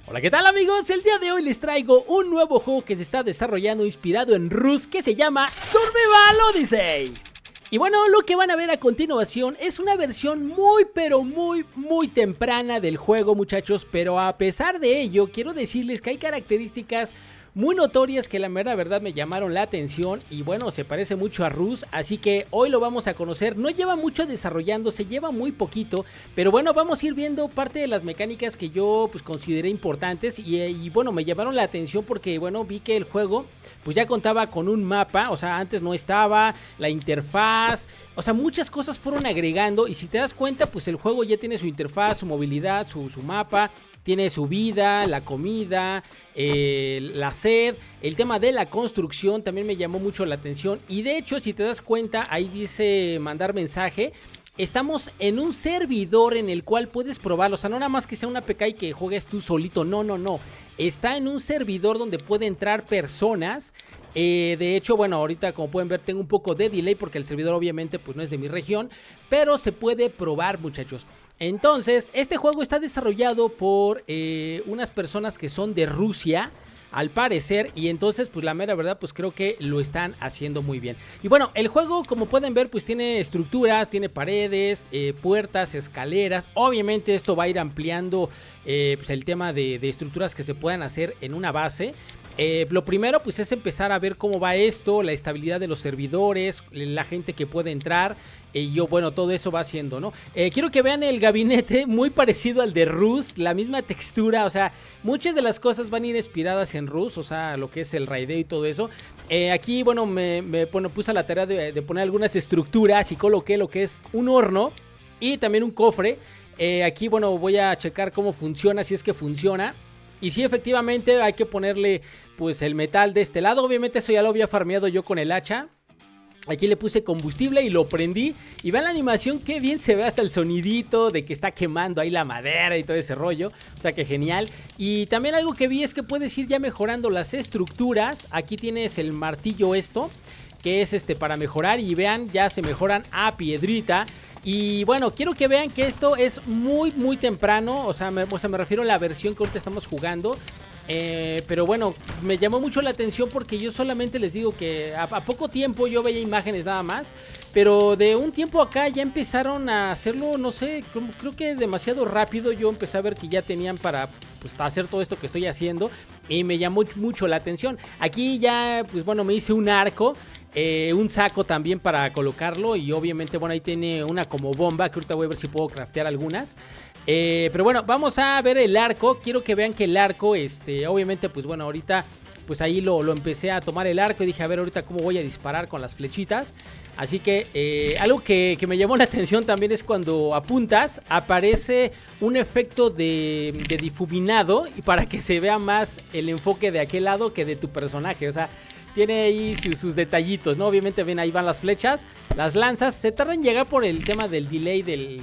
Hola, ¿qué tal amigos? El día de hoy les traigo un nuevo juego que se está desarrollando inspirado en Rust que se llama Survival Odyssey. Y bueno, lo que van a ver a continuación es una versión muy temprana del juego, muchachos, pero a pesar de ello quiero decirles que hay características muy notorias que la mera verdad me llamaron la atención y bueno, se parece mucho a Rust, así que hoy lo vamos a conocer. No lleva mucho desarrollándose, lleva muy poquito, pero bueno, vamos a ir viendo parte de las mecánicas que yo pues consideré importantes y bueno, me llamaron la atención porque bueno, vi que el juego pues ya contaba con un mapa, o sea, antes no estaba, la interfaz, o sea, muchas cosas fueron agregando y si te das cuenta, pues el juego ya tiene su interfaz, su movilidad, su mapa, tiene su vida, la comida, la sed, el tema de la construcción también me llamó mucho la atención y de hecho, si te das cuenta, ahí dice mandar mensaje. Estamos en un servidor en el cual puedes probarlo, o sea, no nada más que sea una APK y que juegues tú solito, no. Está en un servidor donde puede entrar personas. De hecho, bueno, ahorita como pueden ver tengo un poco de delay porque el servidor obviamente pues no es de mi región, pero se puede probar, muchachos. Entonces, este juego está desarrollado por unas personas que son de Rusia, al parecer, y entonces pues la mera verdad pues creo que lo están haciendo muy bien. Y bueno, el juego como pueden ver pues tiene estructuras, tiene paredes, puertas, escaleras. Obviamente esto va a ir ampliando pues el tema de estructuras que se puedan hacer en una base. Lo primero pues es empezar a ver cómo va esto, la estabilidad de los servidores, la gente que puede entrar. Bueno, todo eso va haciendo, ¿no? Quiero que vean el gabinete, muy parecido al de Rust, la misma textura, o sea, muchas de las cosas van a ir inspiradas en Rust, o sea, lo que es el raideo y todo eso. Aquí, bueno, puse a la tarea de poner algunas estructuras y coloqué lo que es un horno y también un cofre. Aquí, bueno, voy a checar cómo funciona, si es que funciona. Y sí, efectivamente hay que ponerle pues el metal de este lado. Obviamente eso ya lo había farmeado yo con el hacha. Aquí le puse combustible y lo prendí. Y vean la animación, qué bien se ve hasta el sonidito de que está quemando ahí la madera y todo ese rollo. O sea que genial. Y también algo que vi es que puedes ir ya mejorando las estructuras. Aquí tienes el martillo esto, que es para mejorar. Y vean, ya se mejoran a piedrita. Y bueno, quiero que vean que esto es muy temprano. O sea, me refiero a la versión que ahorita estamos jugando. Pero bueno, me llamó mucho la atención porque yo solamente les digo que a poco tiempo yo veía imágenes nada más, pero de un tiempo acá ya empezaron a hacerlo, no sé, creo que demasiado rápido. Yo empecé a ver que ya tenían para pues, hacer todo esto que estoy haciendo y me llamó mucho la atención. Aquí ya, pues bueno, me hice un arco. Un saco también para colocarlo y obviamente bueno ahí tiene una como bomba que ahorita voy a ver si puedo craftear algunas. Pero bueno, vamos a ver el arco. Quiero que vean que el arco, obviamente pues bueno ahorita pues ahí lo empecé a tomar el arco y dije a ver ahorita cómo voy a disparar con las flechitas. Así que algo que me llamó la atención también es cuando apuntas aparece un efecto de difuminado y para que se vea más el enfoque de aquel lado que de tu personaje, o sea, tiene ahí sus detallitos, ¿no? Obviamente ven, ahí van las flechas, las lanzas. Se tarda en llegar por el tema del delay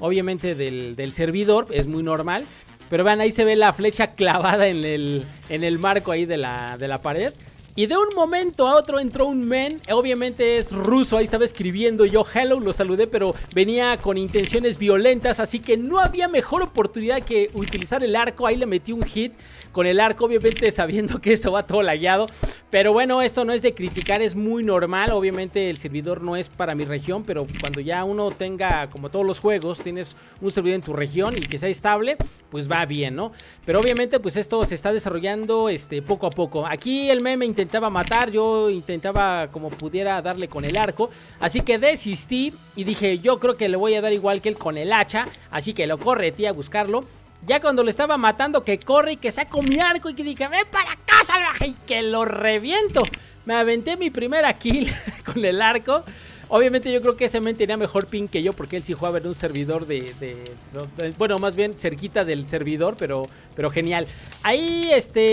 obviamente del servidor, es muy normal. Pero vean, ahí se ve la flecha clavada en el marco ahí de la pared. Y de un momento a otro entró un men, obviamente es ruso, ahí estaba escribiendo yo hello, lo saludé, pero venía con intenciones violentas, así que no había mejor oportunidad que utilizar el arco. Ahí le metí un hit con el arco, obviamente sabiendo que eso va todo lagueado. Pero bueno, esto no es de criticar, es muy normal. Obviamente el servidor no es para mi región, pero cuando ya uno tenga, como todos los juegos, tienes un servidor en tu región y que sea estable, pues va bien, ¿no? Pero obviamente pues esto se está desarrollando poco a poco. Aquí el meme intentaba matar, yo intentaba como pudiera darle con el arco, así que desistí y dije yo creo que le voy a dar igual que él con el hacha, así que lo correteé a buscarlo. Ya cuando lo estaba matando, que corre y que saco mi arco y que dije ven para acá salvaje, y que lo reviento. Me aventé mi primera kill con el arco. Obviamente yo creo que ese men tenía mejor ping que yo porque él sí jugaba en un servidor bueno, más bien cerquita del servidor, pero genial. Ahí,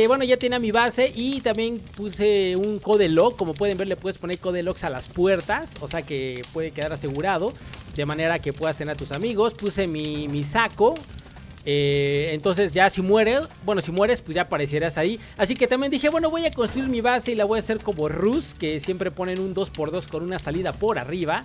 bueno, ya tenía mi base y también puse un code lock. Como pueden ver, le puedes poner code locks a las puertas, o sea que puede quedar asegurado, de manera que puedas tener a tus amigos. Puse mi saco. Entonces ya si mueres, pues ya aparecerás ahí. Así que también dije, bueno, voy a construir mi base y la voy a hacer como Rus, que siempre ponen un 2x2 con una salida por arriba.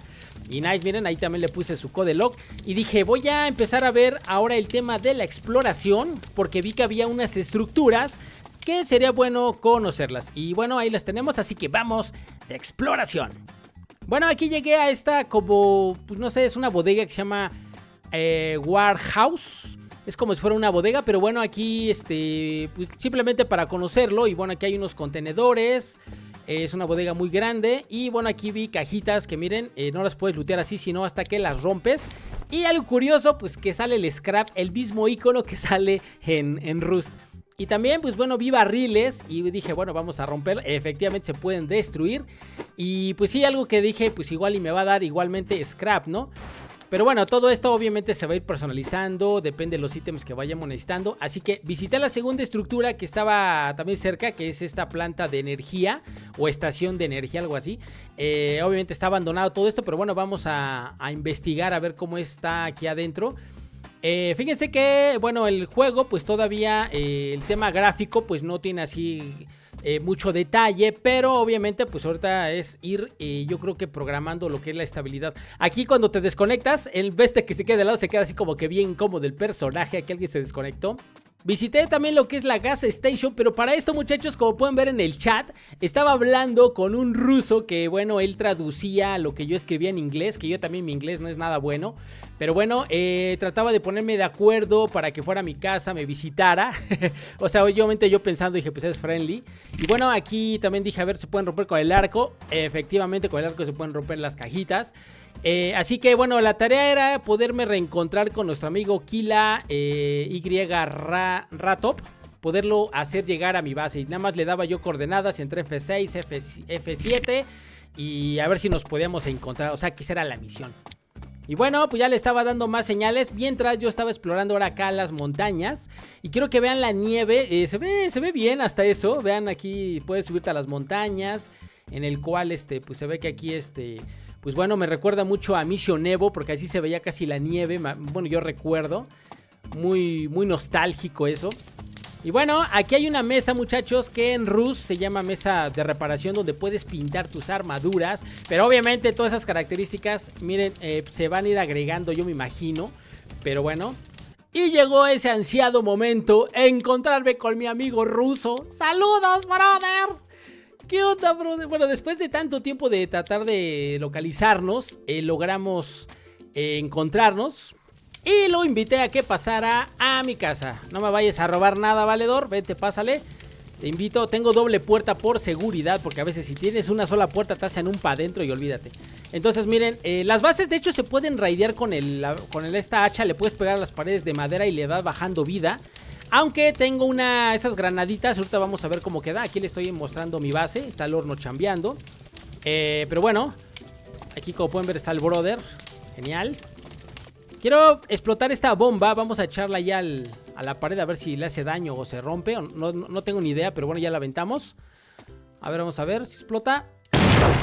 Y nice, miren, ahí también le puse su code lock. Y dije, voy a empezar a ver ahora el tema de la exploración, porque vi que había unas estructuras que sería bueno conocerlas. Y bueno, ahí las tenemos, así que vamos de exploración. Bueno, aquí llegué a esta como, pues no sé, es una bodega que se llama Warehouse. Es como si fuera una bodega, pero bueno, aquí pues simplemente para conocerlo. Y bueno, aquí hay unos contenedores. Es una bodega muy grande. Y bueno, aquí vi cajitas que miren, no las puedes lootear así, sino hasta que las rompes. Y algo curioso, pues que sale el scrap, el mismo icono que sale en Rust. Y también, pues bueno, vi barriles y dije, bueno, vamos a romper. Efectivamente se pueden destruir. Y pues sí, algo que dije, pues igual y me va a dar igualmente scrap, ¿no? Pero bueno, todo esto obviamente se va a ir personalizando, depende de los ítems que vayamos necesitando. Así que visité la segunda estructura que estaba también cerca, que es esta planta de energía o estación de energía, algo así. Obviamente está abandonado todo esto, pero bueno, vamos a investigar a ver cómo está aquí adentro. Fíjense que, bueno, el juego pues todavía el tema gráfico pues no tiene así mucho detalle, pero obviamente pues ahorita es ir yo creo que programando lo que es la estabilidad. Aquí cuando te desconectas, el veste que se queda de lado se queda así como que bien cómodo el personaje. Aquí alguien se desconectó. Visité también lo que es la gas station, pero para esto, muchachos, como pueden ver en el chat, estaba hablando con un ruso que, bueno, él traducía lo que yo escribía en inglés, que yo también mi inglés no es nada bueno, pero bueno, trataba de ponerme de acuerdo para que fuera a mi casa, me visitara. O sea, obviamente yo pensando, dije, pues es friendly. Y bueno, aquí también dije, a ver, se pueden romper con el arco. Efectivamente, con el arco se pueden romper las cajitas. Así que bueno, la tarea era poderme reencontrar con nuestro amigo Kila Ratop, poderlo hacer llegar a mi base. Y nada más le daba yo coordenadas entre F6, F7 y a ver si nos podíamos encontrar. O sea, que esa era la misión. Y bueno, pues ya le estaba dando más señales mientras yo estaba explorando ahora acá las montañas. Y quiero que vean la nieve, se ve bien hasta eso. Vean aquí, puedes subirte a las montañas, en el cual pues se ve que aquí pues bueno, me recuerda mucho a Mission Evo, porque así se veía casi la nieve. Bueno, yo recuerdo. Muy, muy nostálgico eso. Y bueno, aquí hay una mesa, muchachos, que en Rust se llama mesa de reparación, donde puedes pintar tus armaduras. Pero obviamente todas esas características, miren, se van a ir agregando, yo me imagino. Pero bueno. Y llegó ese ansiado momento, encontrarme con mi amigo ruso. ¡Saludos, brother! ¿Qué onda, brother? Bueno, después de tanto tiempo de tratar de localizarnos, logramos encontrarnos. Y lo invité a que pasara a mi casa. No me vayas a robar nada, valedor. Vete, pásale. Te invito, tengo doble puerta por seguridad, porque a veces si tienes una sola puerta te hacen un pa' adentro y olvídate. Entonces miren, las bases de hecho se pueden raidear con esta hacha. Le puedes pegar a las paredes de madera y le vas bajando vida. Aunque tengo esas granaditas, ahorita vamos a ver cómo queda. Aquí le estoy mostrando mi base, está el horno chambeando. Pero bueno, aquí como pueden ver está el brother, genial. Quiero explotar esta bomba, vamos a echarla ya a la pared a ver si le hace daño o se rompe. No tengo ni idea, pero bueno, ya la aventamos. A ver, vamos a ver si explota.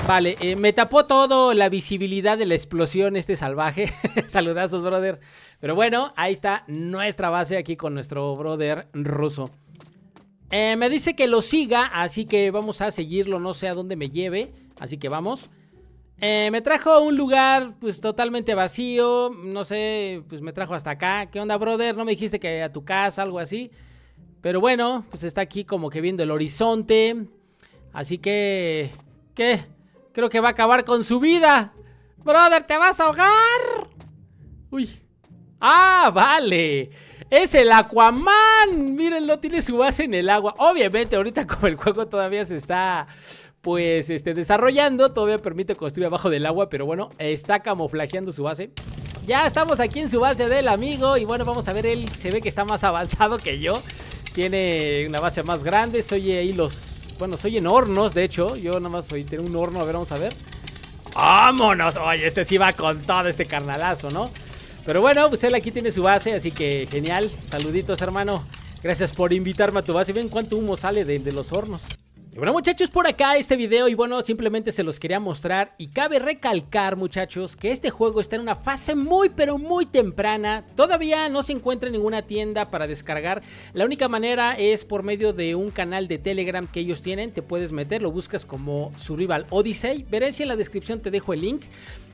Vale, me tapó todo la visibilidad de la explosión salvaje. Saludazos, brother. Pero bueno, ahí está nuestra base aquí con nuestro brother ruso. Me dice que lo siga, así que vamos a seguirlo. No sé a dónde me lleve, así que vamos. Me trajo a un lugar pues totalmente vacío. No sé, pues me trajo hasta acá. ¿Qué onda, brother? ¿No me dijiste que a tu casa, algo así? Pero bueno, pues está aquí como que viendo el horizonte. Así que... ¿qué? Creo que va a acabar con su vida. Brother, ¿te vas a ahogar? Uy. ¡Ah, vale! ¡Es el Aquaman! Mírenlo, tiene su base en el agua. Obviamente, ahorita como el juego todavía se está... pues desarrollando, todavía permite construir abajo del agua, pero bueno, está camuflajeando su base. Ya estamos aquí en su base del amigo y bueno, vamos a ver, él se ve que está más avanzado que yo. Tiene una base más grande, soy ahí bueno, soy en hornos, de hecho, yo nada más tengo un horno, a ver, vamos a ver. ¡Vámonos! Oye, sí va con todo carnalazo, ¿no? Pero bueno, pues él aquí tiene su base, así que genial. Saluditos, hermano. Gracias por invitarme a tu base. Ven cuánto humo sale de los hornos. Y bueno, muchachos, por acá este video, y bueno, simplemente se los quería mostrar. Y cabe recalcar, muchachos, que este juego está en una fase muy pero muy temprana. Todavía no se encuentra en ninguna tienda para descargar. La única manera es por medio de un canal de Telegram que ellos tienen. Te puedes meter, lo buscas como Survival Odyssey. Veré si en la descripción te dejo el link.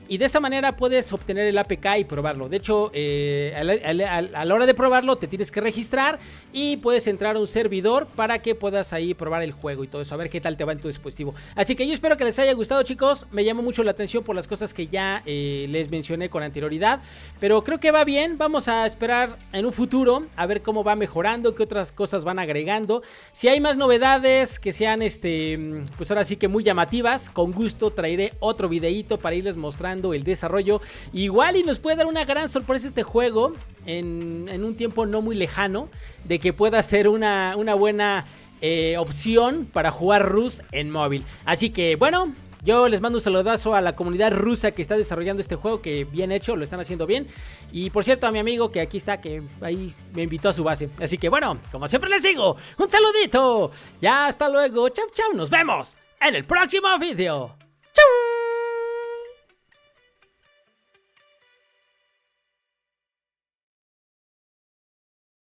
Y de esa manera puedes obtener el APK y probarlo. De hecho, a la hora de probarlo te tienes que registrar y puedes entrar a un servidor para que puedas ahí probar el juego y todo eso. A ver qué tal te va en tu dispositivo. Así que yo espero que les haya gustado, chicos. Me llamó mucho la atención por las cosas que ya les mencioné con anterioridad. Pero creo que va bien. Vamos a esperar en un futuro a ver cómo va mejorando, qué otras cosas van agregando. Si hay más novedades que sean, pues ahora sí que muy llamativas, con gusto traeré otro videíto para irles mostrando el desarrollo. Igual y nos puede dar una gran sorpresa este juego en un tiempo no muy lejano, de que pueda ser una buena opción para jugar Rust en móvil. Así que bueno, yo les mando un saludazo a la comunidad rusa que está desarrollando este juego, que bien hecho, lo están haciendo bien. Y por cierto, a mi amigo que aquí está, que ahí me invitó a su base. Así que bueno, como siempre les digo, un saludito. Ya hasta luego, chau chau, nos vemos en el próximo video.